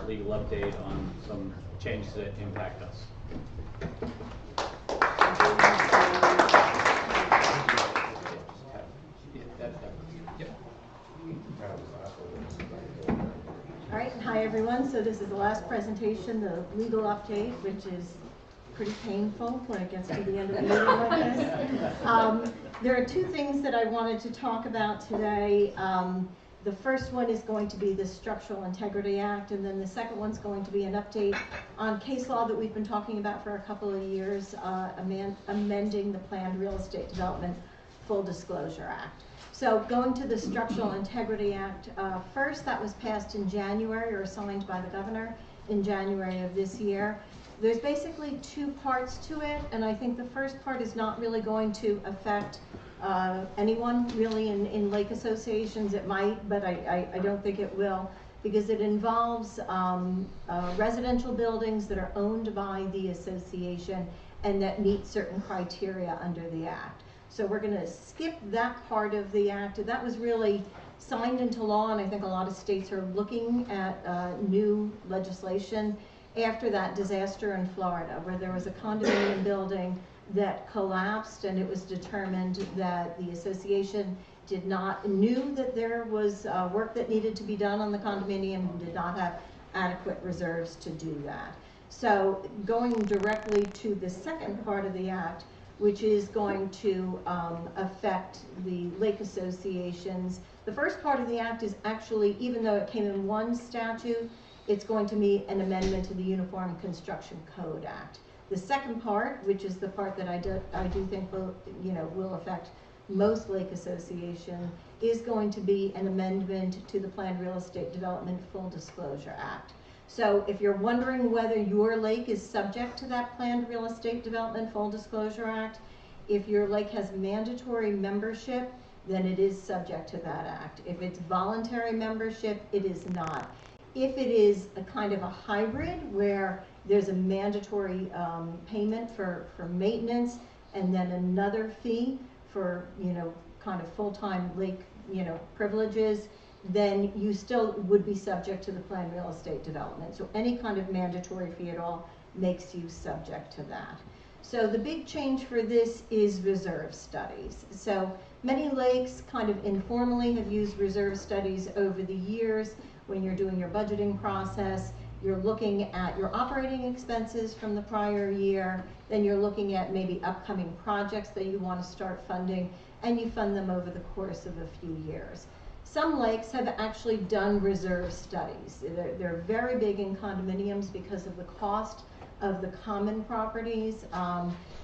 legal update on some changes that impact us. All right, hi everyone. So this is the last presentation, the legal update, which is pretty painful when it gets to the end of the meeting like this. There are two things that I wanted to talk about today. The first one is going to be the Structural Integrity Act, and then the second one's going to be an update on case law that we've been talking about for a couple of years, amending the Planned Real Estate Development Full Disclosure Act. So going to the Structural Integrity Act, first, that was passed in January, or signed by the governor in January of this year. There's basically two parts to it, and I think the first part is not really going to affect anyone really in lake associations. It might, but I don't think it will, because it involves residential buildings that are owned by the association and that meet certain criteria under the act. So we're going to skip that part of the act. That was really signed into law, and I think a lot of states are looking at new legislation after that disaster in Florida, where there was a condominium building that collapsed, and it was determined that the association knew that there was work that needed to be done on the condominium and did not have adequate reserves to do that. So going directly to the second part of the act, which is going to affect the lake associations. The first part of the act is actually, even though it came in one statute, it's going to be an amendment to the Uniform Construction Code Act. The second part, which is the part that I do think will affect most lake associations, is going to be an amendment to the Planned Real Estate Development Full Disclosure Act. So if you're wondering whether your lake is subject to that Planned Real Estate Development Full Disclosure Act, if your lake has mandatory membership, then it is subject to that act. If it's voluntary membership, it is not. If it is a kind of a hybrid where there's a mandatory payment for maintenance and then another fee for, kind of full-time lake, privileges, then you still would be subject to the Planned Real Estate Development. So any kind of mandatory fee at all makes you subject to that. So the big change for this is reserve studies. So many lakes kind of informally have used reserve studies over the years. When you're doing your budgeting process, you're looking at your operating expenses from the prior year, then you're looking at maybe upcoming projects that you want to start funding, and you fund them over the course of a few years. Some lakes have actually done reserve studies. They're very big in condominiums because of the cost of the common properties,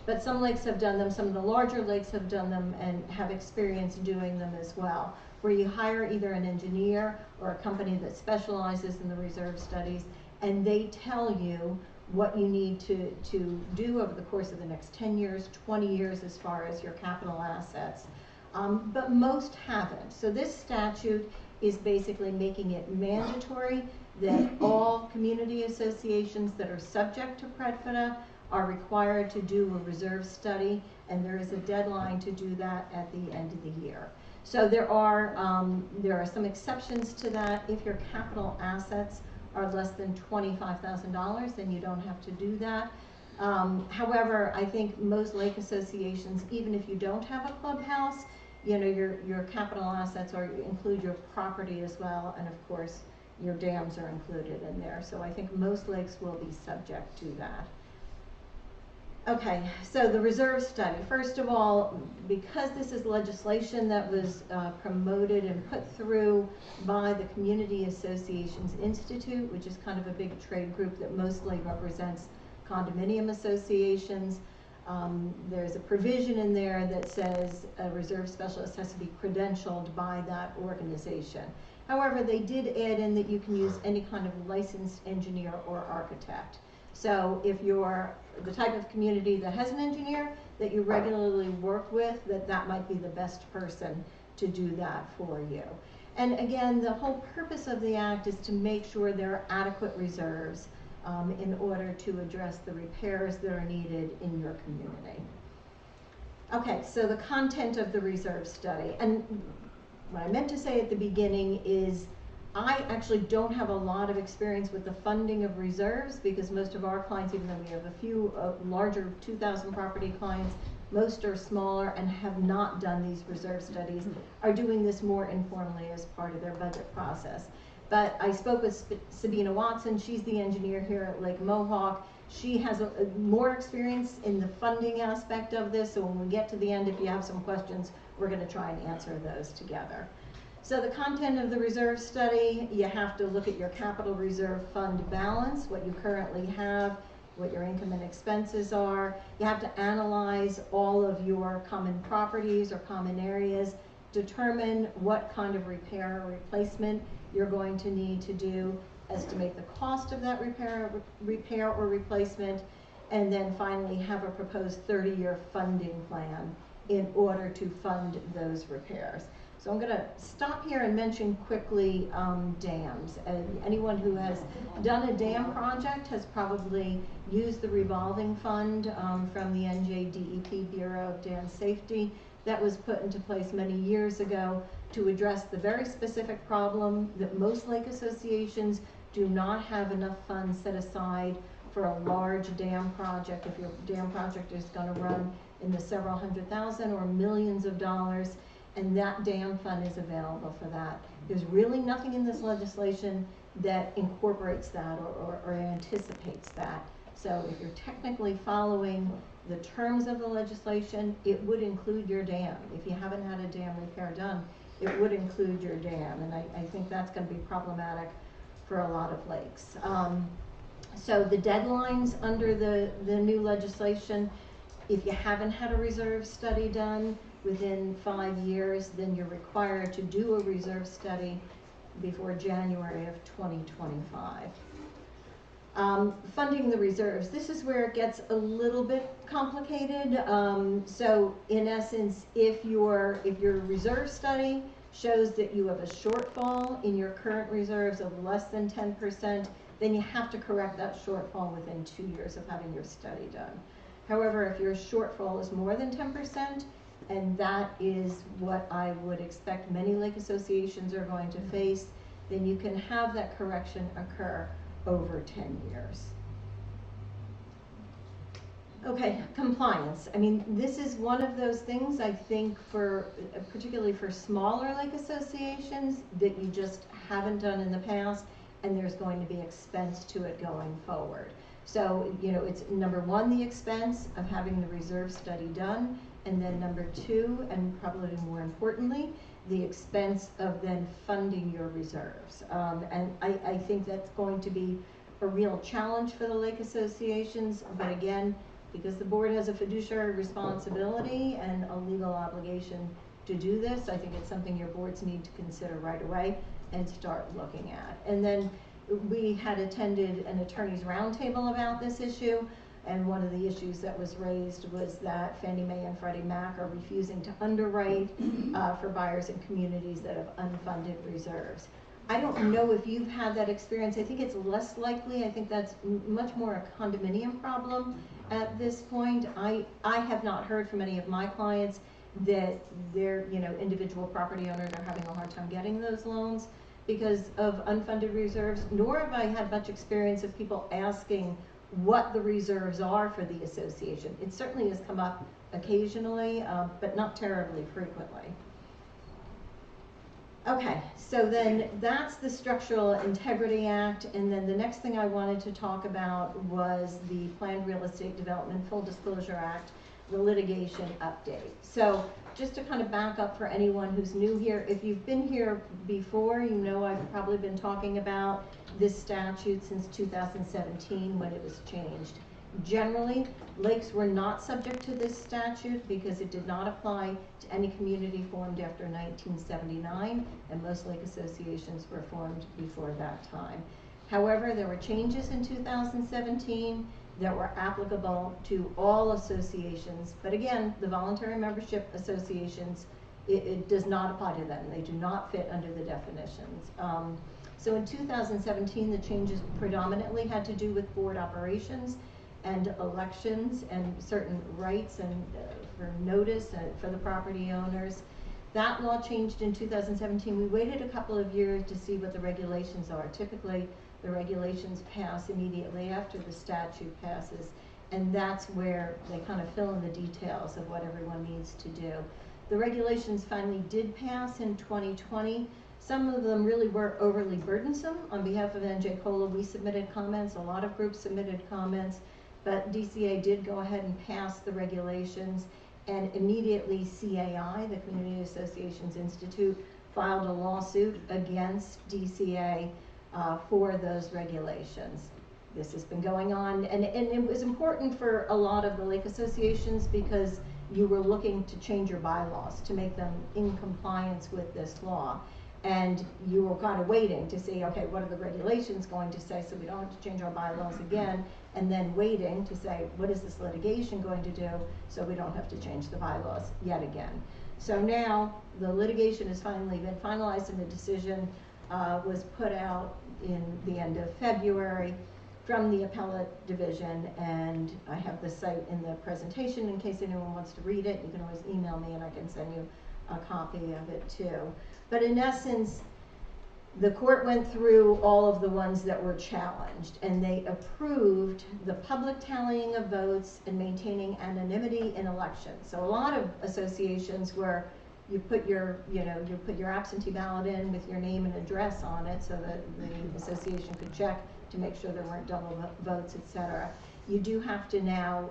but some lakes have done them. Some of the larger lakes have done them and have experience doing them as well, where you hire either an engineer or a company that specializes in the reserve studies, and they tell you what you need to do over the course of the next 10 years, 20 years as far as your capital assets. But most haven't. So this statute is basically making it mandatory that all community associations that are subject to PREDFTA are required to do a reserve study, and there is a deadline to do that at the end of the year. So there are some exceptions to that. If your capital assets are less than $25,000, then you don't have to do that. However, I think most lake associations, even if you don't have a clubhouse, your capital assets include your property as well, and of course your dams are included in there. So I think most lakes will be subject to that. Okay, so the reserve study. First of all, because this is legislation that was promoted and put through by the Community Associations Institute, which is kind of a big trade group that mostly represents condominium associations, there's a provision in there that says a reserve specialist has to be credentialed by that organization. However, they did add in that you can use any kind of licensed engineer or architect. So if you're the type of community that has an engineer that you regularly work with, that might be the best person to do that for you. And again, the whole purpose of the act is to make sure there are adequate reserves in order to address the repairs that are needed in your community. Okay, so the content of the reserve study. And what I meant to say at the beginning is I actually don't have a lot of experience with the funding of reserves because most of our clients, even though we have a few larger 2,000 property clients, most are smaller and have not done these reserve studies, are doing this more informally as part of their budget process. But I spoke with Sabina Watson. She's the engineer here at Lake Mohawk. She has more experience in the funding aspect of this, so when we get to the end, if you have some questions, we're going to try and answer those together. So the content of the reserve study, you have to look at your capital reserve fund balance, what you currently have, what your income and expenses are. You have to analyze all of your common properties or common areas, determine what kind of repair or replacement you're going to need to do, estimate the cost of that repair or replacement, and then finally have a proposed 30-year funding plan in order to fund those repairs. So I'm going to stop here and mention quickly dams. Anyone who has done a dam project has probably used the revolving fund from the NJDEP Bureau of Dam Safety that was put into place many years ago to address the very specific problem that most lake associations do not have enough funds set aside for a large dam project. If your dam project is going to run in the several $100,000 or millions of dollars, and that dam fund is available for that. There's really nothing in this legislation that incorporates that or anticipates that. So if you're technically following the terms of the legislation, it would include your dam. If you haven't had a dam repair done, it would include your dam, and I think that's going to be problematic for a lot of lakes. So the deadlines under the new legislation, if you haven't had a reserve study done within 5 years, then you're required to do a reserve study before January of 2025. Funding the reserves. This is where it gets a little bit complicated. So in essence, if your reserve study shows that you have a shortfall in your current reserves of less than 10%, then you have to correct that shortfall within 2 years of having your study done. However, if your shortfall is more than 10%, and that is what I would expect many lake associations are going to face, then you can have that correction occur over 10 years. Okay, compliance. I mean, this is one of those things I think for, particularly for smaller lake associations, that you just haven't done in the past, and there's going to be expense to it going forward. So, you know, it's number one, the expense of having the reserve study done, and then number two, and probably more importantly, the expense of then funding your reserves. And I think that's going to be a real challenge for the lake associations, but again, because the board has a fiduciary responsibility and a legal obligation to do this, I think it's something your boards need to consider right away and start looking at. And then we had attended an attorney's roundtable about this issue, and one of the issues that was raised was that Fannie Mae and Freddie Mac are refusing to underwrite for buyers in communities that have unfunded reserves. I don't know if you've had that experience. I think it's less likely. I think that's much more a condominium problem at this point. I have not heard from any of my clients that their individual property owners are having a hard time getting those loans because of unfunded reserves, nor have I had much experience of people asking what the reserves are for the association. It certainly has come up occasionally, but not terribly frequently. Okay, so then that's the Structural Integrity Act, and then the next thing I wanted to talk about was the Planned Real Estate Development Full Disclosure Act, the litigation update. So just to kind of back up for anyone who's new here, if you've been here before, you know I've probably been talking about this statute since 2017 when it was changed. Generally, lakes were not subject to this statute because it did not apply to any community formed after 1979, and most lake associations were formed before that time. However, there were changes in 2017 that were applicable to all associations, but again, the voluntary membership associations, it does not apply to them. They do not fit under the definitions. So in 2017, the changes predominantly had to do with board operations and elections and certain rights and for notice for the property owners. That law changed in 2017. We waited a couple of years to see what the regulations are. Typically, the regulations pass immediately after the statute passes, and that's where they kind of fill in the details of what everyone needs to do. The regulations finally did pass in 2020. Some of them really were overly burdensome. On behalf of NJCOLA, we submitted comments. A lot of groups submitted comments, but DCA did go ahead and pass the regulations, and immediately CAI, the Community Associations Institute, filed a lawsuit against DCA for those regulations. This has been going on, and it was important for a lot of the lake associations because you were looking to change your bylaws to make them in compliance with this law. And you were kind of waiting to see, okay, what are the regulations going to say so we don't have to change our bylaws again, and then waiting to say, what is this litigation going to do so we don't have to change the bylaws yet again. So now the litigation has finally been finalized, and the decision was put out in the end of February from the appellate division, and I have the site in the presentation in case anyone wants to read it. You can always email me and I can send you a copy of it too. But in essence, the court went through all of the ones that were challenged, and they approved the public tallying of votes and maintaining anonymity in elections. So a lot of associations where you put your, you put your absentee ballot in with your name and address on it so that the association could check to make sure there weren't double votes, etc. You do have to now,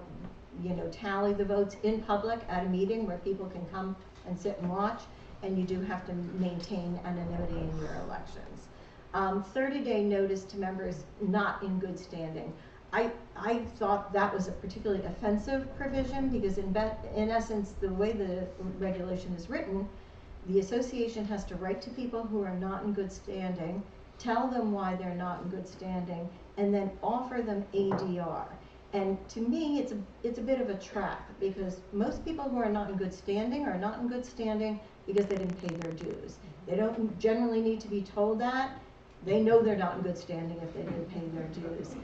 tally the votes in public at a meeting where people can come and sit and watch, and you do have to maintain anonymity in your elections. 30-day notice to members not in good standing. I thought that was a particularly offensive provision because in essence, the way the regulation is written, the association has to write to people who are not in good standing, tell them why they're not in good standing, and then offer them ADR. And to me, it's a bit of a trap because most people who are not in good standing are not in good standing because they didn't pay their dues. They don't generally need to be told that. They know they're not in good standing if they didn't pay their dues.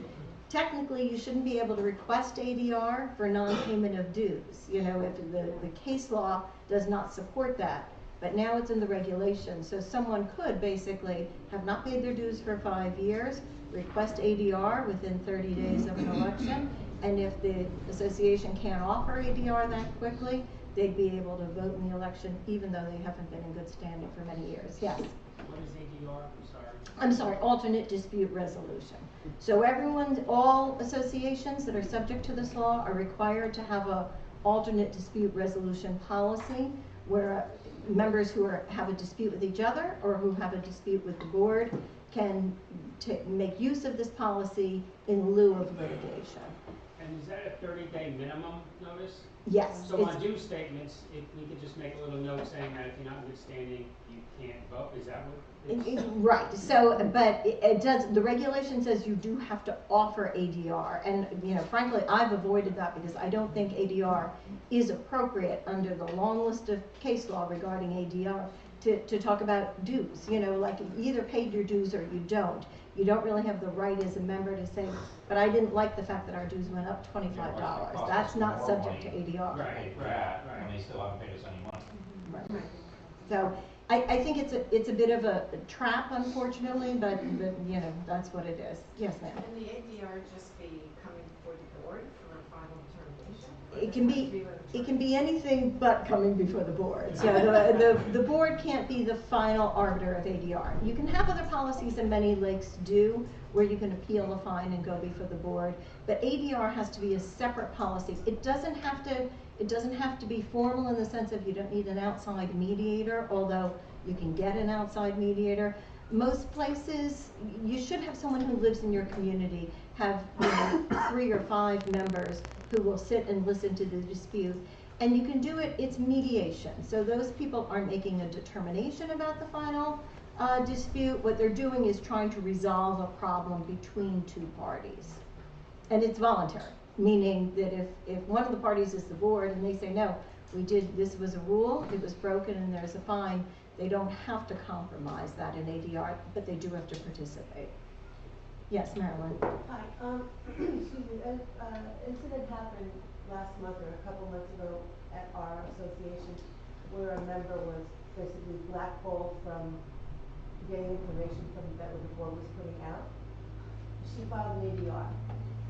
Technically, you shouldn't be able to request ADR for non-payment of dues. If the case law does not support that. But now it's in the regulation, so someone could basically have not paid their dues for 5 years, request ADR within 30 days of an election, and if the association can't offer ADR that quickly, they'd be able to vote in the election even though they haven't been in good standing for many years. Yes? What is ADR? I'm sorry, alternate dispute resolution. So all associations that are subject to this law are required to have a alternate dispute resolution policy where members who have a dispute with each other or who have a dispute with the board can make use of this policy in lieu of litigation. And is that a 30-day minimum notice? Yes. So on due statements, if we could just make a little note saying that if you're not in good standing, you can't vote. Is that what it is? Right. So, but it does. The regulation says you do have to offer ADR, and frankly, I've avoided that because I don't think ADR is appropriate under the long list of case law regarding ADR to talk about dues. Like you either paid your dues or you don't. You don't really have the right as a member to say, but I didn't like the fact that our dues went up $25. That's not subject to ADR. Right. And they still haven't paid us any money. Right. So I think it's a bit of a trap, unfortunately, but that's what it is. Yes, ma'am. Can the ADR just be coming before the board for a final determination? It can be anything but coming before the board. So the board can't be the final arbiter of ADR. You can have other policies, and many lakes do, where you can appeal a fine and go before the board. But ADR has to be a separate policy. It doesn't have to be formal in the sense of you don't need an outside mediator, although you can get an outside mediator. Most places, you should have someone who lives in your community, have 3 or 5 members who will sit and listen to the dispute. And you can do it, it's mediation. So those people aren't making a determination about the final dispute. What they're doing is trying to resolve a problem between 2 parties. And it's voluntary, meaning that if one of the parties is the board and they say, no, this was a rule, it was broken and there's a fine, they don't have to compromise that in ADR, but they do have to participate. Yes, Marilyn. Hi. Excuse me. An incident happened last month or a couple months ago at our association where a member was basically blackballed from getting information from that what the board was putting out. She filed an ADR.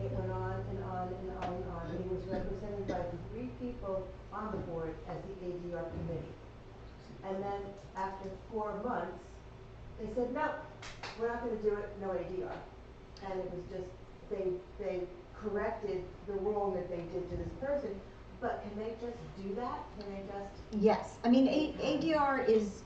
It went on and on and on and on. He was represented by 3 people on the board as the ADR committee. And then after 4 months, they said, no, we're not gonna do it, no ADR. And it was just, they corrected the wrong that they did to this person. But can they just do that? Can they just? Yes, I mean, ADR is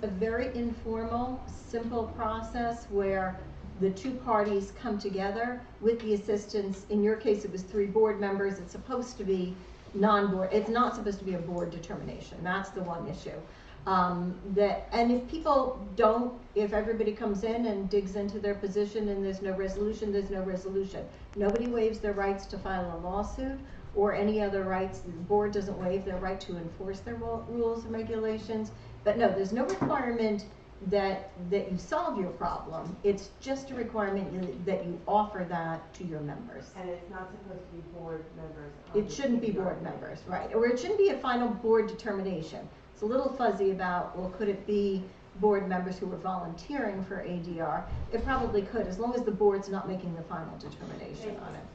a very informal, simple process where the 2 parties come together with the assistance. In your case, it was 3 board members. It's supposed to be non-board. It's not supposed to be a board determination. That's the one issue. And if people don't, if everybody comes in and digs into their position and there's no resolution, there's no resolution. Nobody waives their rights to file a lawsuit or any other rights. The board doesn't waive their right to enforce their rules and regulations. But no, there's no requirement that you solve your problem. It's just a requirement that you offer that to your members. And it's not supposed to be board members. It shouldn't be board members, right? Or it shouldn't be a final board determination. It's a little fuzzy about, well, could it be board members who are volunteering for ADR? It probably could, as long as the board's not making the final determination on it.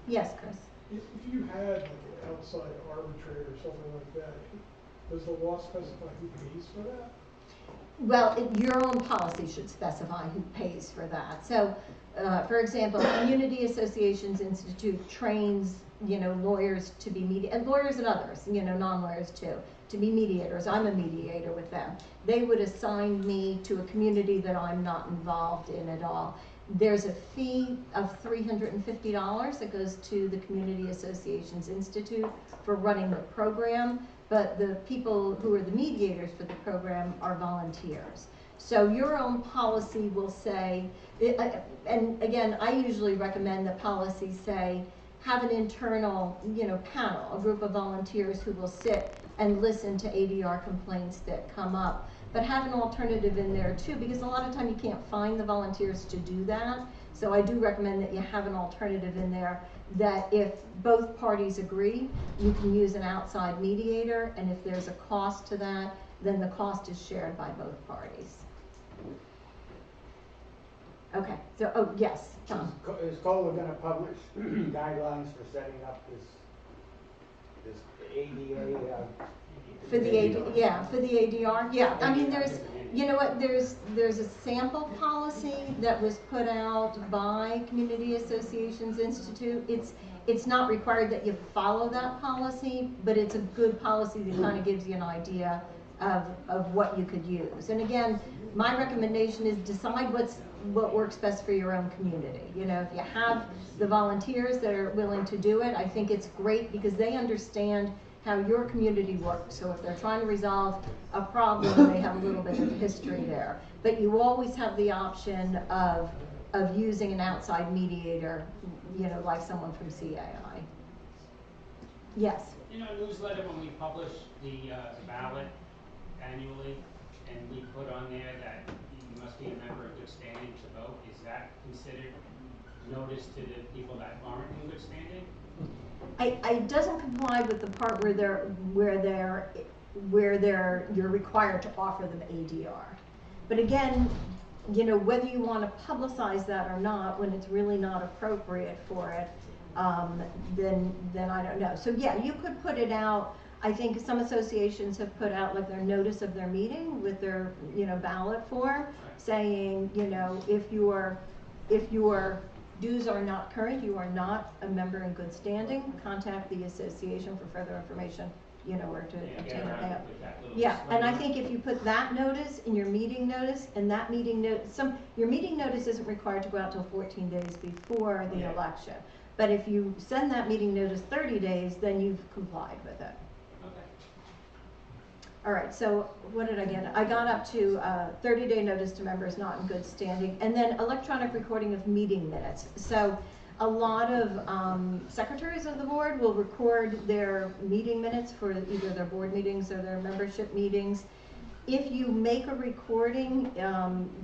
Yes, Chris? If you had like an outside arbitrator or something like that, does the law specify who pays for that? Well, your own policy should specify who pays for that. So, for example, Community Associations Institute trains, lawyers to be and lawyers and others, non-lawyers too, to be mediators. I'm a mediator with them. They would assign me to a community that I'm not involved in at all. There's a fee of $350 that goes to the Community Associations Institute for running the program, but the people who are the mediators for the program are volunteers. So your own policy will say, and again, I usually recommend that policies say, have an internal, panel, a group of volunteers who will sit and listen to ADR complaints that come up. But have an alternative in there too, because a lot of time you can't find the volunteers to do that. So I do recommend that you have an alternative in there that if both parties agree, you can use an outside mediator, and if there's a cost to that, then the cost is shared by both parties. Okay, so, yes, Tom. Is COLA gonna publish guidelines for setting up this ADA? For the ADR, yeah. I mean, there's, there's a sample policy that was put out by Community Associations Institute. It's not required that you follow that policy, but it's a good policy that kind of gives you an idea of what you could use. And again, my recommendation is decide what works best for your own community. If you have the volunteers that are willing to do it, I think it's great because they understand how your community works. So if they're trying to resolve a problem, they have a little bit of history there. But you always have the option of using an outside mediator, like someone from CAI. Yes? In our newsletter, when we publish the ballot annually, and we put on there that you must be a member of good standing to vote, is that considered notice to the people that aren't in good standing? It doesn't comply with the part where you're required to offer them ADR. But again, whether you want to publicize that or not, when it's really not appropriate for it, then I don't know. So yeah, you could put it out. I think some associations have put out like their notice of their meeting with their ballot form, saying if your dues are not current, you are not a member in good standing, contact the association for further information, where to obtain a payout. Yeah, and I think if you put that notice in your meeting notice, and that meeting notice, your meeting notice isn't required to go out till 14 days before the election. But if you send that meeting notice 30 days, then you've complied with it. All right, so what did I get? I got up to 30-day notice to members not in good standing, and then electronic recording of meeting minutes. So a lot of secretaries of the board will record their meeting minutes for either their board meetings or their membership meetings. If you make a recording,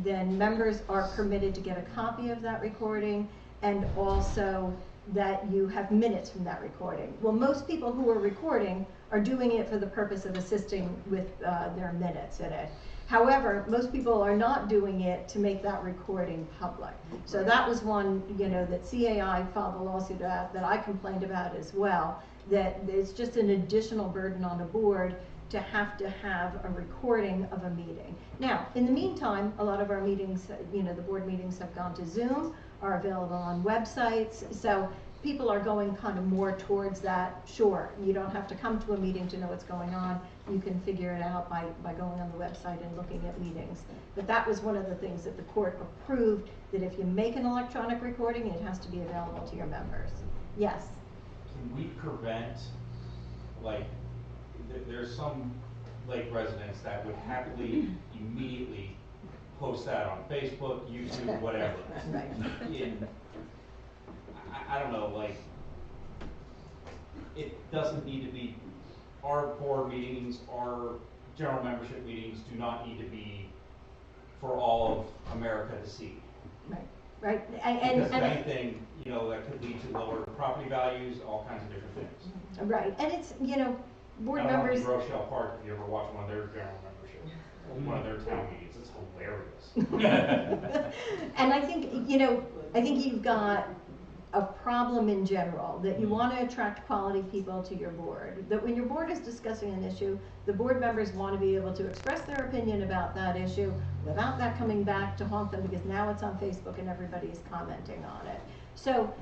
then members are permitted to get a copy of that recording, and also that you have minutes from that recording. Well, most people who are recording are doing it for the purpose of assisting with their minutes in it. However, most people are not doing it to make that recording public. So that was one, you know, that CAI filed a lawsuit about, that I complained about as well, that it's just an additional burden on the board to have a recording of a meeting. Now, in the meantime, a lot of our meetings, you know, the board meetings have gone to Zoom, are available on websites, so people are going kind of more towards that. Sure, you don't have to come to a meeting to know what's going on. You can figure it out by going on the website and looking at meetings. But that was one of the things that the court approved, that if you make an electronic recording, it has to be available to your members. Yes? Can we prevent, like, there's some lake residents that would happily immediately post that on Facebook, YouTube, whatever. Right. I don't know, like, it doesn't need to be, our board meetings, our general membership meetings do not need to be for all of America to see. Right, right. Because if anything, you know, that could lead to lower property values, all kinds of different things. Right, and it's, you know, board I don't want to members. be Rochelle Park if you ever watch one of their general membership, or one of their town meetings, it's hilarious. And I think, you know, I think you've got a problem in general, that you want to attract quality people to your board. That when your board is discussing an issue, the board members want to be able to express their opinion about that issue without that coming back to haunt them, because now it's on Facebook and everybody's commenting on it. So,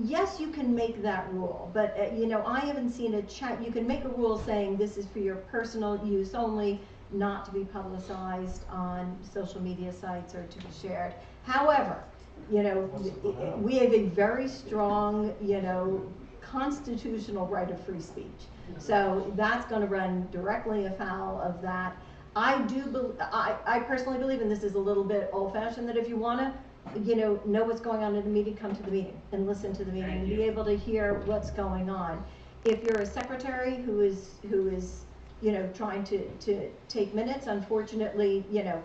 yes, you can make that rule, but you know, I haven't seen a chat. You can make a rule saying this is for your personal use only, not to be publicized on social media sites or to be shared. However, you know, we have a very strong, you know, constitutional right of free speech. So that's going to run directly afoul of that. I personally believe, and this is a little bit old-fashioned, that if you want to, you know what's going on in the meeting, come to the meeting and listen to the meeting and be able to hear what's going on. If you're a secretary who is, you know, trying to take minutes, unfortunately, you know,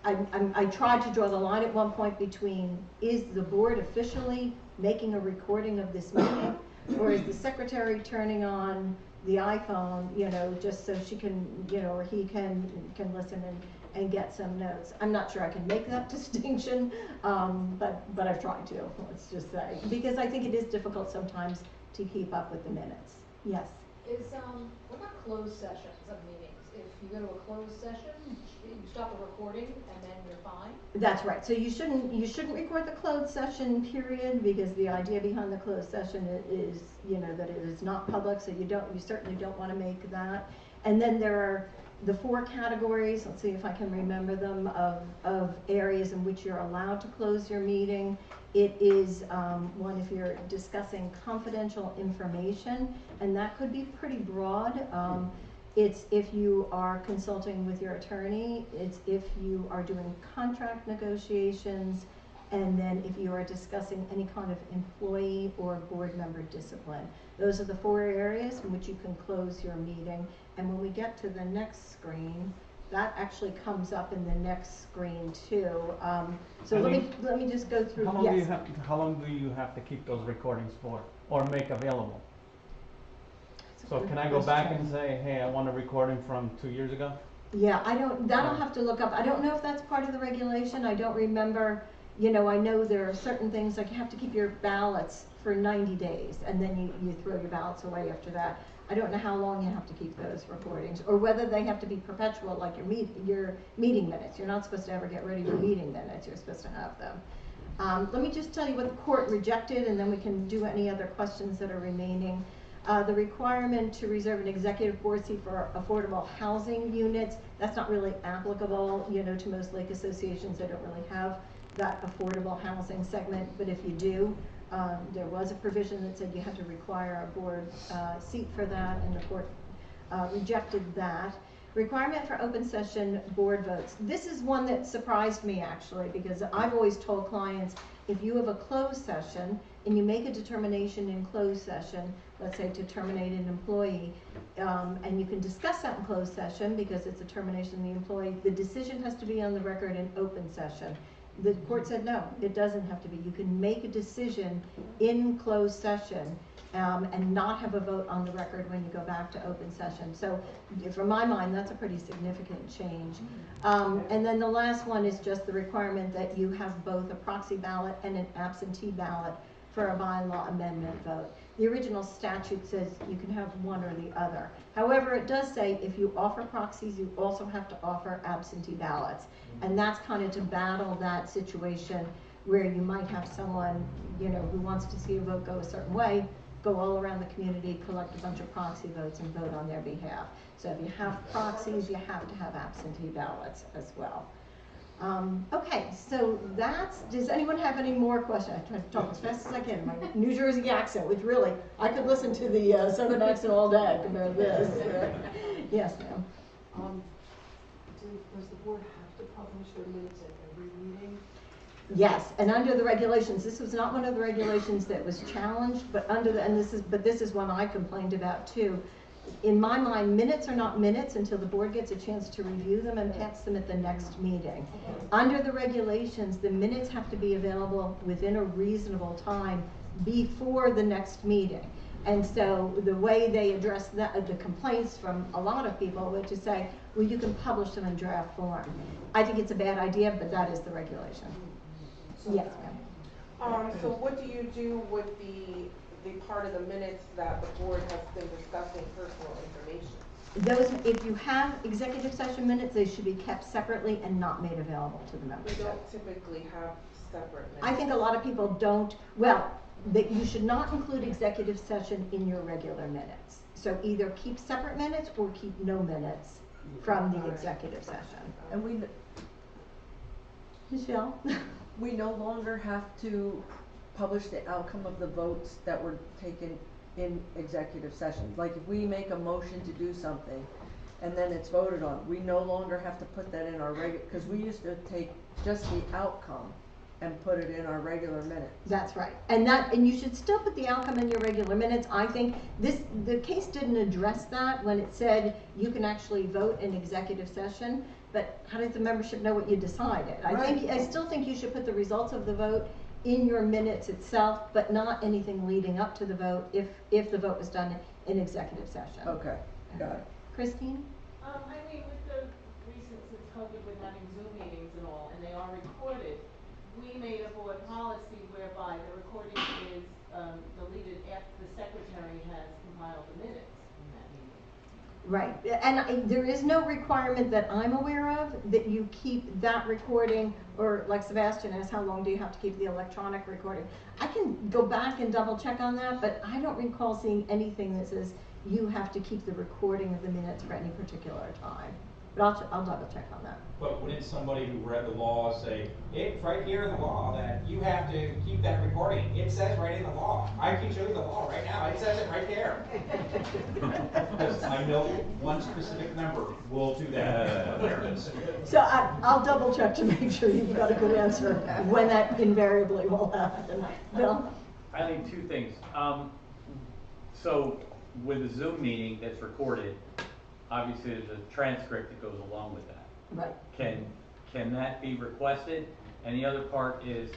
I tried to draw the line at one point between, is the board officially making a recording of this meeting, or is the secretary turning on the iPhone, you know, just so she can, you know, or he can listen and get some notes. I'm not sure I can make that distinction, but I've tried to, let's just say, because I think it is difficult sometimes to keep up with the minutes. Yes? What about closed sessions of meetings? If you go to a closed session, you stop the recording and then you're fine? That's right. So you shouldn't record the closed session, period, because the idea behind the closed session is, you know, that it is not public, so you certainly don't want to make that. And then there are the 4 categories, let's see if I can remember them, of areas in which you're allowed to close your meeting. It is, one, if you're discussing confidential information, and that could be pretty broad. It's if you are consulting with your attorney, it's if you are doing contract negotiations, and then if you are discussing any kind of employee or board member discipline. Those are the 4 areas in which you can close your meeting. And when we get to the next screen, that actually comes up in the next screen too. So let me just go through. How long do you have to keep those recordings for, or make available? So can I go back and say, hey, I want a recording from 2 years ago? Yeah, that'll have to look up. I don't know if that's part of the regulation. I don't remember. You know, I know there are certain things, like you have to keep your ballots for 90 days, and then you throw your ballots away after that. I don't know how long you have to keep those recordings, or whether they have to be perpetual, like your meeting minutes. You're not supposed to ever get rid of your meeting minutes. You're supposed to have them. Let me just tell you what the court rejected, and then we can do any other questions that are remaining. The requirement to reserve an executive board seat for affordable housing units, that's not really applicable, you know, to most lake associations. They don't really have that affordable housing segment, but if you do, there was a provision that said you had to require a board seat for that, and the court rejected that. Requirement for open session board votes. This is one that surprised me, actually, because I've always told clients, if you have a closed session and you make a determination in closed session, let's say to terminate an employee, and you can discuss that in closed session because it's a termination of the employee, the decision has to be on the record in open session. The court said no, it doesn't have to be. You can make a decision in closed session and not have a vote on the record when you go back to open session. So from my mind, that's a pretty significant change. And then the last one is just the requirement that you have both a proxy ballot and an absentee ballot for a bylaw amendment vote. The original statute says you can have one or the other. However, it does say if you offer proxies, you also have to offer absentee ballots. And that's kind of to battle that situation where you might have someone, you know, who wants to see a vote go a certain way, go all around the community, collect a bunch of proxy votes and vote on their behalf. So if you have proxies, you have to have absentee ballots as well. Okay, so does anyone have any more questions? I try to talk as fast as I can, my New Jersey accent, which really, I could listen to the Southern accent all day compared to this. Yes, ma'am. Does the board have to publish their minutes at every meeting? Yes, and under the regulations, this was not one of the regulations that was challenged, but this is one I complained about too. In my mind, minutes are not minutes until the board gets a chance to review them and pass them at the next meeting. Under the regulations, the minutes have to be available within a reasonable time before the next meeting. And so the way they address that, the complaints from a lot of people were to say, well, you can publish them in draft form. I think it's a bad idea, but that is the regulation. Yes, ma'am. So what do you do with the part of the minutes that the board has been discussing personal information? Those, if you have executive session minutes, they should be kept separately and not made available to the We membership. don't typically have separate minutes. I think a lot of people don't, well, that you should not include executive session in your regular minutes. So either keep separate minutes or keep no minutes from the executive session. And Michelle? we no longer have to publish the outcome of the votes that were taken in executive session. Like if we make a motion to do something and then it's voted on, we no longer have to put that in our regular, because we used to take just the outcome and put it in our regular minutes. That's right. And you should still put the outcome in your regular minutes. I think the case didn't address that when it said you can actually vote in executive session, but how does the membership know what you decided? I still think you should put the results of the vote in your minutes itself, but not anything leading up to the vote if the vote was done in executive session. Okay, got it. Christine? I mean, with the recent, since COVID, with having Zoom meetings and all, and they are recorded, we made a board policy whereby the recording is deleted after the secretary has compiled the minutes in that meeting. Right, and there is no requirement that I'm aware of that you keep that recording, or like Sebastian asked, how long do you have to keep the electronic recording? I can go back and double check on that, but I don't recall seeing anything that says you have to keep the recording of the minutes for any particular time. But I'll double check on that. But wouldn't somebody who read the law say, it's right here in the law that you have to keep that recording? It says right in the law. I can show you the law right now. It says it right there. Because I know one specific member will do that. There it is. So I'll double check to make sure you've got a good answer when that invariably will happen. Bill? Eileen, two things. So with a Zoom meeting that's recorded, obviously there's a transcript that goes along with that. Right. Can that be requested? And the other part is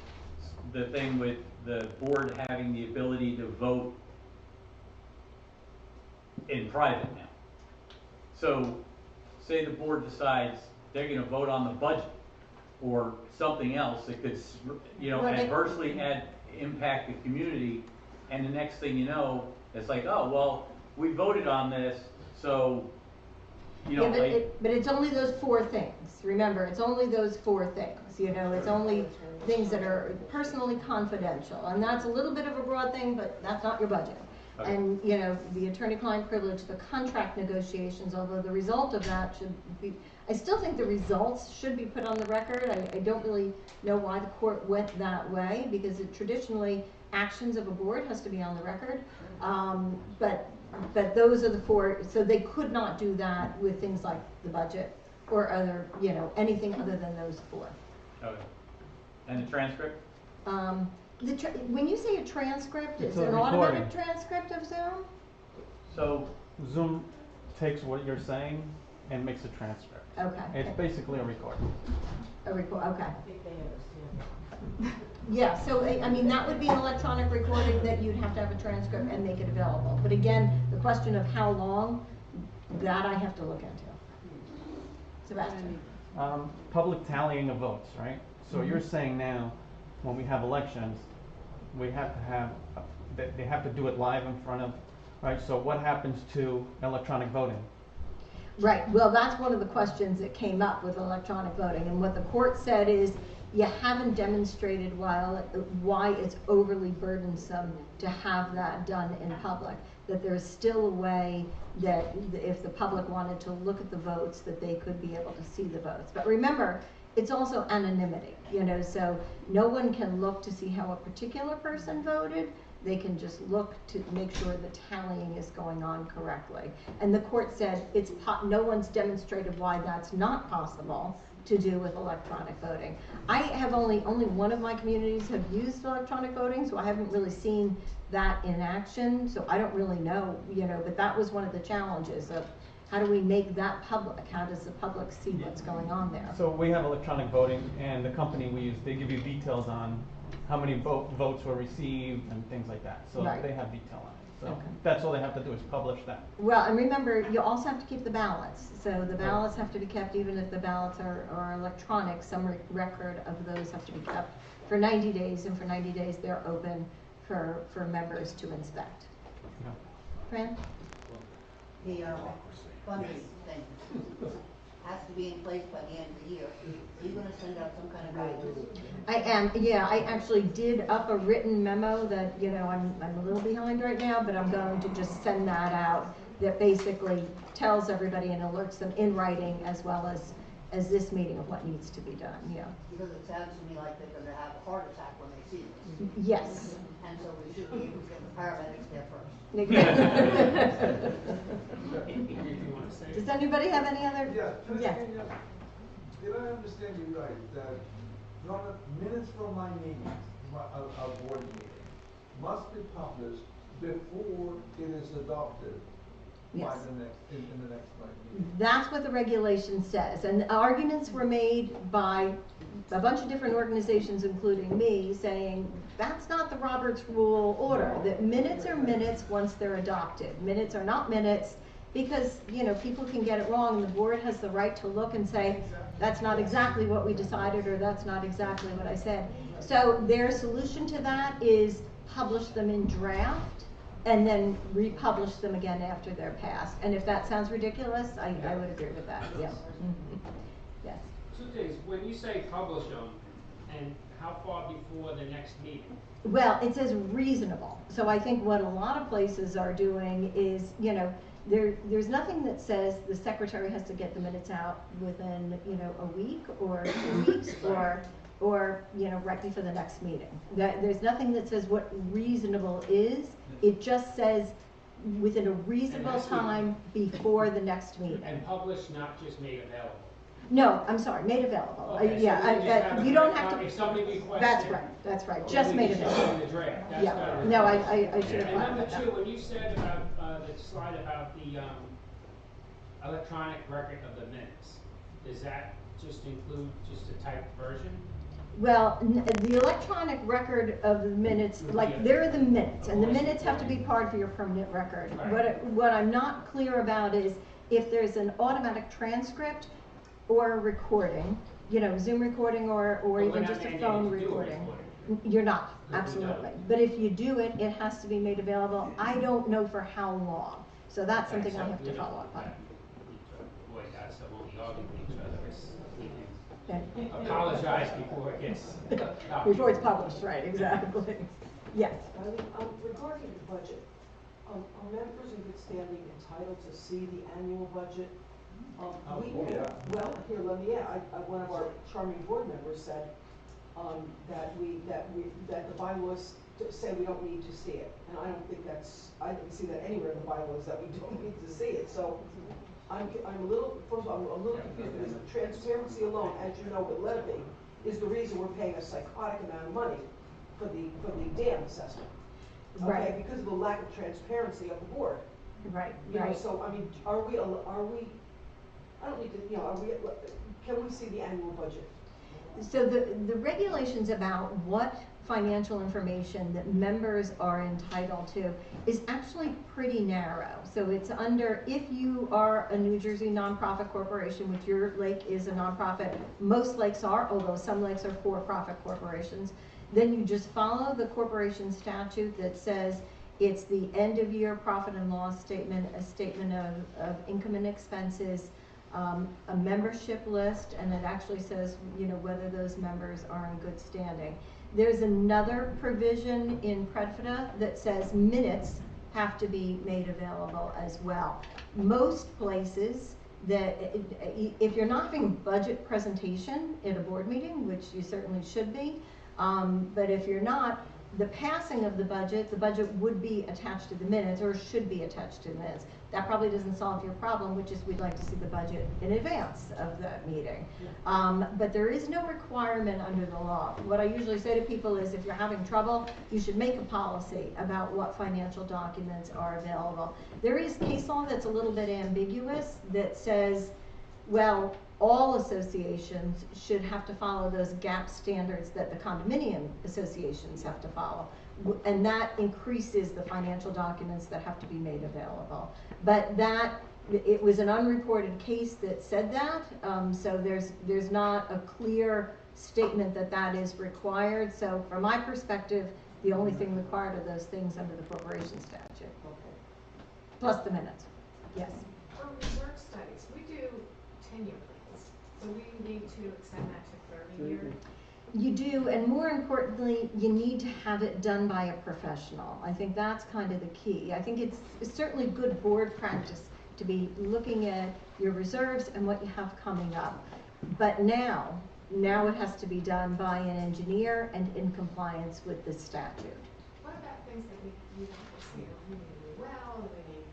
the thing with the board having the ability to vote in private now. So say the board decides they're going to vote on the budget or something else that could, adversely impact the community, and the next thing you know, it's like, oh, well, we voted on this, so but it's only those four things. Remember, it's only those four things. It's only things that are personally confidential, and that's a little bit of a broad thing, but that's not your budget. Okay. And the attorney-client privilege, the contract negotiations, although the result of that should be, I still think the results should be put on the record. I don't really know why the court went that way, because traditionally actions of a board has to be on the record. But those are the four, so they could not do that with things like the budget or other, anything other than those four. Okay. And the transcript? When you say a transcript, it's an recording. automatic transcript of Zoom? So Zoom takes what you're saying and makes a transcript. Okay. It's basically a recording. A record, okay. I think they understand. Yeah, so, I mean, that would be an electronic recording that you'd have to have a transcript and make it available. But again, the question of how long, that I have to look into. Sebastian? Public tallying of votes, right? So you're saying now, when we have elections, we have to have, they have to do it live in front of, right? So what happens to electronic voting? Right, well, that's one of the questions that came up with electronic voting, and what the court said is, you haven't demonstrated why it's overly burdensome to have that done in public, that there's still a way that if the public wanted to look at the votes, that they could be able to see the votes. But remember, it's also anonymity, so no one can look to see how a particular person voted. They can just look to make sure the tallying is going on correctly. And the court said no one's demonstrated why that's not possible to do with electronic voting. I have only one of my communities have used electronic voting, so I haven't really seen that in action, so I don't really know, but that was one of the challenges of how do we make that public? How does the public see what's going on there? So we have electronic voting, and the company we use, they give you details on how many votes were received and things like that. So Right. they have detail on it. So Okay. that's all they have to do is publish that. Well, and remember, you also have to keep the ballots. So the ballots have to be kept, even if the ballots are electronic, some record of those have to be kept for 90 days, and for 90 days they're open for members to inspect. Yeah. Fran? The funding thing has to be in place by the end of the year. Are you gonna send out some kind of guidance? I am, yeah, I actually did up a written memo that, I'm a little behind right now, but I'm going to just send that out, that basically tells everybody and alerts them in writing as well as this meeting of what needs to be done, yeah. Because it sounds to me like they're gonna have a heart attack when they see this. Yes. And so we should be able to get the paramedics there first. Does anybody have any other? Yeah. Did I understand you right, that minutes from my meetings, our board meeting, must be published before it is adopted by Yes. in the next meeting? That's what the regulation says, and arguments were made by a bunch of different organizations, including me, saying that's not the Roberts Rule order, that minutes are minutes once they're adopted. Minutes are not minutes, because, people can get it wrong, and the board has the right to look and say, that's not exactly what we decided, or that's not exactly what I said. So their solution to that is publish them in draft, and then republish them again after they're passed. And if that sounds ridiculous, I would agree with that, yeah. Yes. Two things, when you say publish them, and how far before the next meeting? Well, it says reasonable. So I think what a lot of places are doing is, there's nothing that says the secretary has to get the minutes out within, a week or 2 weeks or right before the next meeting. There's nothing that says what reasonable is. It just says within a reasonable time before the next meeting. And published, not just made available? No, I'm sorry, made available. Okay, so You don't have to. If somebody requests That's right, or just we made can show available. them the draft, that's Yeah, better. no, I should have And number clarified two, that. when you said about, the slide about the, electronic record of the minutes, does that just include just a typed version? Well, the electronic record of the minutes, there are the minutes, and the minutes have to be part of your permanent record. Right. What I'm not clear about is if there's an automatic transcript or a recording, Zoom recording or even just a phone recording. You're not, absolutely. But if you do it, it has to be made available. I don't know for how long, so that's something I have to follow up on. Avoid that, so we'll be arguing with each other. Okay. Apologize before it gets. Before it's published, right, exactly. Yes. Regarding the budget, are members in good standing entitled to see the annual budget? Well, here, let me add, one of our charming board members said, that the bylaws say we don't need to see it. And I don't think I didn't see that anywhere in the bylaws that we don't need to see it. So I'm a little, first of all, I'm a little confused because transparency alone, as you know, with levy, is the reason we're paying a psychotic amount of money for the dam assessment. Okay, Right. because of the lack of transparency of the board. Right, You know, right. so, I mean, are we, I don't need to, can we see the annual budget? So the regulations about what financial information that members are entitled to is actually pretty narrow. So it's under, if you are a New Jersey nonprofit corporation, which your lake is a nonprofit, most lakes are, although some lakes are for-profit corporations, then you just follow the corporation statute that says it's the end of year profit and loss statement, a statement of income and expenses, a membership list, and it actually says, you know, whether those members are in good standing. There's another provision in Predfida that says minutes have to be made available as well. Most places that, if you're not having budget presentation at a board meeting, which you certainly should be, but if you're not, the passing of the budget would be attached to the minutes, or should be attached to the minutes. That probably doesn't solve your problem, which is we'd like to see the budget in advance of that meeting. But there is no requirement under the law. What I usually say to people is, if you're having trouble, you should make a policy about what financial documents are available. There is case law that's a little bit ambiguous that says, well, all associations should have to follow those GAAP standards that the condominium associations have to follow. And that increases the financial documents that have to be made available. But that, it was an unreported case that said that, so there's not a clear statement that that is required. So from my perspective, the only thing required are those things under the corporation statute. Plus the minutes. Yes. For reserve studies, we do 10-year plans, so we need to extend that to 30-year. You do, and more importantly, you need to have it done by a professional. I think that's kind of the key. I think it's certainly good board practice to be looking at your reserves and what you have coming up. But now it has to be done by an engineer and in compliance with the statute. What about things that we don't foresee, we need well, we need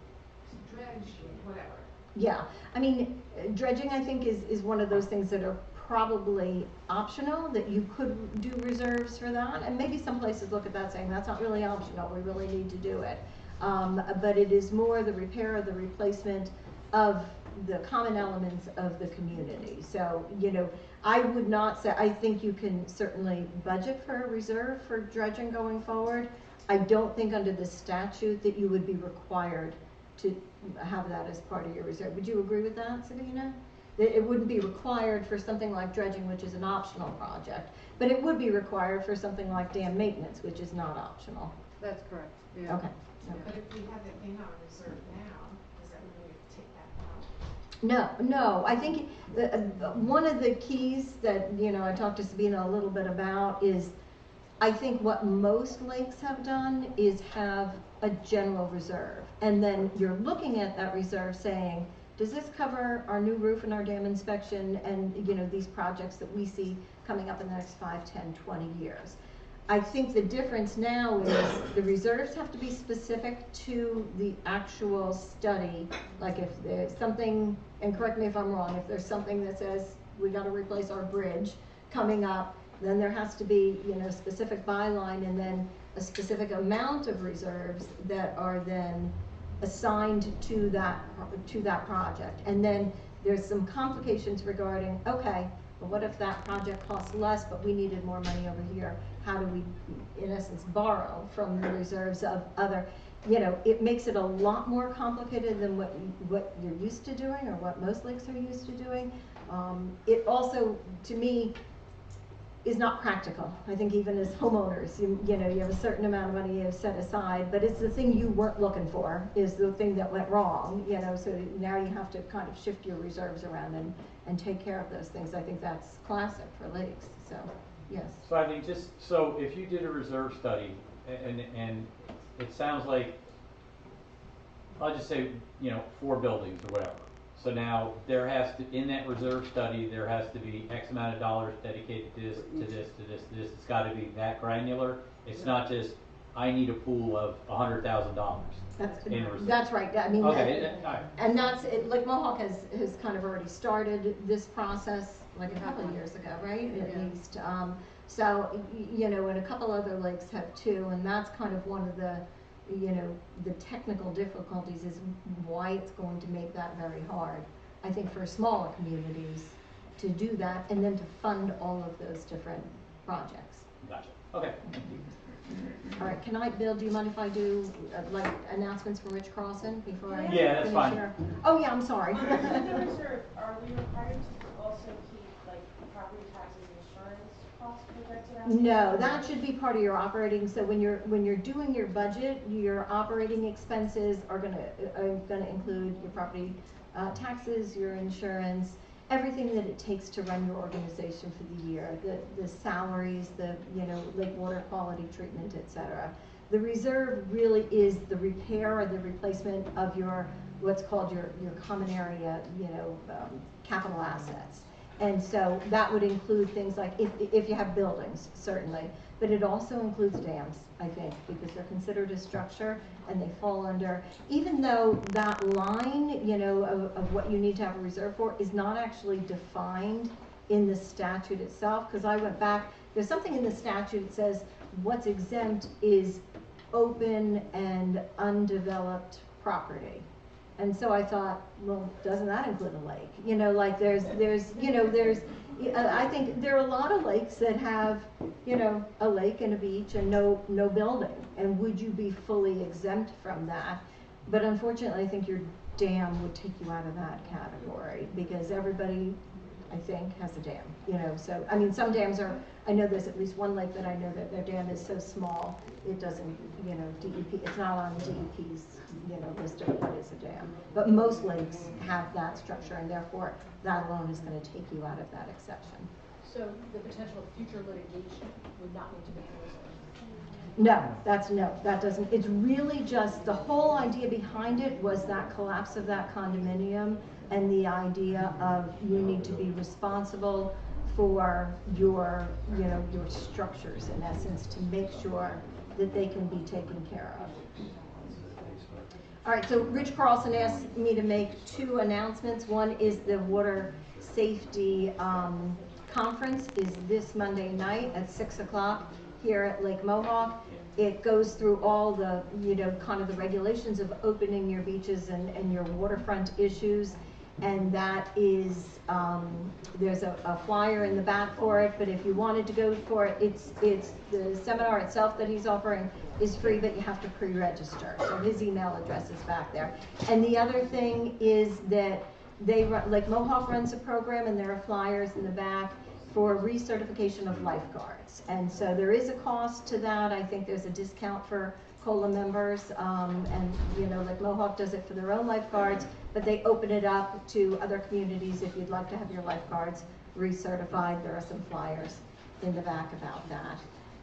to dredge, whatever? Yeah, I mean, dredging, I think, is one of those things that are probably optional, that you could do reserves for that, and maybe some places look at that saying that's not really optional, we really need to do it. But it is more the repair or the replacement of the common elements of the community. So, you know, I would not say, I think you can certainly budget for a reserve for dredging going forward. I don't think under the statute that you would be required to have that as part of your reserve. Would you agree with that, Sabina? That it wouldn't be required for something like dredging, which is an optional project, but it would be required for something like dam maintenance, which is not optional. That's correct, yeah. Okay. But if we have it in our reserve now, does that mean we have to take that out? No, I think one of the keys that, you know, I talked to Sabina a little bit about is, I think what most lakes have done is have a general reserve. And then you're looking at that reserve saying, does this cover our new roof and our dam inspection and, you know, these projects that we see coming up in the next 5, 10, 20 years? I think the difference now is the reserves have to be specific to the actual study. Like if there's something, and correct me if I'm wrong, if there's something that says we got to replace our bridge coming up, then there has to be, you know, specific byline and then a specific amount of reserves that are then assigned to that project. And then there's some complications regarding, okay, well, what if that project costs less, but we needed more money over here? How do we, in essence, borrow from the reserves of other, you know, it makes it a lot more complicated than what you're used to doing or what most lakes are used to doing. It also, to me, is not practical. I think even as homeowners, you know, you have a certain amount of money you have set aside, but it's the thing you weren't looking for, is the thing that went wrong, you know, so now you have to kind of shift your reserves around and take care of those things. I think that's classic for lakes, so, yes. So I think just, so if you did a reserve study, and it sounds like, I'll just say, you know, 4 buildings or whatever. So now there has to, in that reserve study, there has to be X amount of dollars dedicated to this, to this, to this, to this. It's got to be that granular. It's not just, I need a pool of $100,000. That's right. I mean, okay. And that's it. Lake Mohawk has kind of already started this process like a couple of years ago, right? At least. So, you know, and a couple other lakes have too, and that's kind of one of the, you know, the technical difficulties is why it's going to make that very hard, I think, for smaller communities to do that and then to fund all of those different projects. Gotcha. Okay, thank you. All right, can I, Bill, do you mind if I do, like, announcements from Rich Carlson before I? Yeah, that's finish fine. here? Oh, yeah, I'm sorry. On the reserve, are we required to also keep, like, property taxes and insurance costs projected out? No, that should be part of your operating, so when you're doing your budget, your operating expenses are gonna include your property taxes, your insurance, everything that it takes to run your organization for the year, the salaries, the, like water quality treatment, et cetera. The reserve really is the repair or the replacement of your, what's called your common area, capital assets. And so that would include things like, if you have buildings, certainly, but it also includes dams, I think, because they're considered a structure and they fall under, even though that line, of what you need to have a reserve for is not actually defined in the statute itself, because I went back, there's something in the statute that says what's exempt is open and undeveloped property. And so I thought, well, doesn't that include a lake? I think there are a lot of lakes that have, a lake and a beach and no building. And would you be fully exempt from that? But unfortunately, I think your dam would take you out of that category because everybody, I think, has a dam, So, I mean, some dams are, I know there's at least one lake that I know that their dam is so small, it doesn't, DEP, it's not on DEP's, list of what is a dam. But most lakes have that structure and therefore that alone is gonna take you out of that exception. So the potential of future litigation would not need to be resolved? No, that doesn't, it's really just, the whole idea behind it was that collapse of that condominium and the idea of you need to be responsible for your structures in essence to make sure that they can be taken care of. All right, so Rich Carlson asked me to make two announcements. One is the water safety conference is this Monday night at 6 o'clock here at Lake Mohawk. It goes through all the, kind of the regulations of opening your beaches and your waterfront issues. And that is, there's a flyer in the back for it, but if you wanted to go for it, it's the seminar itself that he's offering is free, but you have to pre-register. So his email address is back there. And the other thing is that they run, like Mohawk runs a program and there are flyers in the back for recertification of lifeguards. And so there is a cost to that. I think there's a discount for COLA members, and like Mohawk does it for their own lifeguards, but they open it up to other communities if you'd like to have your lifeguards recertified. There are some flyers in the back about that.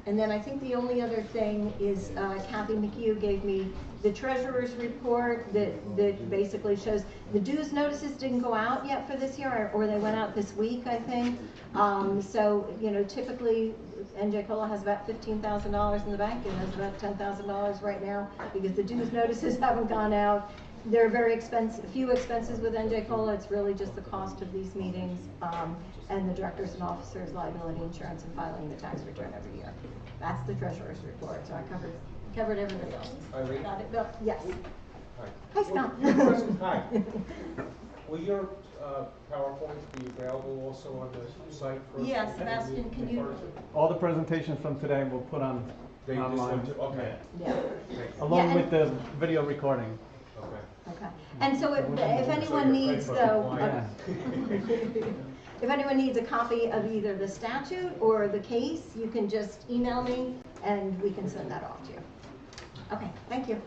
And then I think the only other thing is Kathy McHugh gave me the treasurer's report that basically shows the dues notices didn't go out yet for this year, or they went out this week, I think. So, typically NJCOLA has about $15,000 in the bank and has about $10,000 right now because the dues notices haven't gone out. They're very expensive, few expenses with NJCOLA. It's really just the cost of these meetings and the directors and officers' liability insurance and filing the tax return every year. That's the treasurer's report. So I covered everybody else. Eileen? Got it, Bill? Yes. Hi. Hi, Scott. Hi. Will your PowerPoints be available also on the site for? Yes, Sebastian, can you? All the presentations from today we'll put on They just online. went to, okay. Yeah. Along with the video recording. Okay. Okay. And so if anyone needs though, if anyone needs a copy of either the statute or the case, you can just email me and we can send that off to you. Okay, thank you.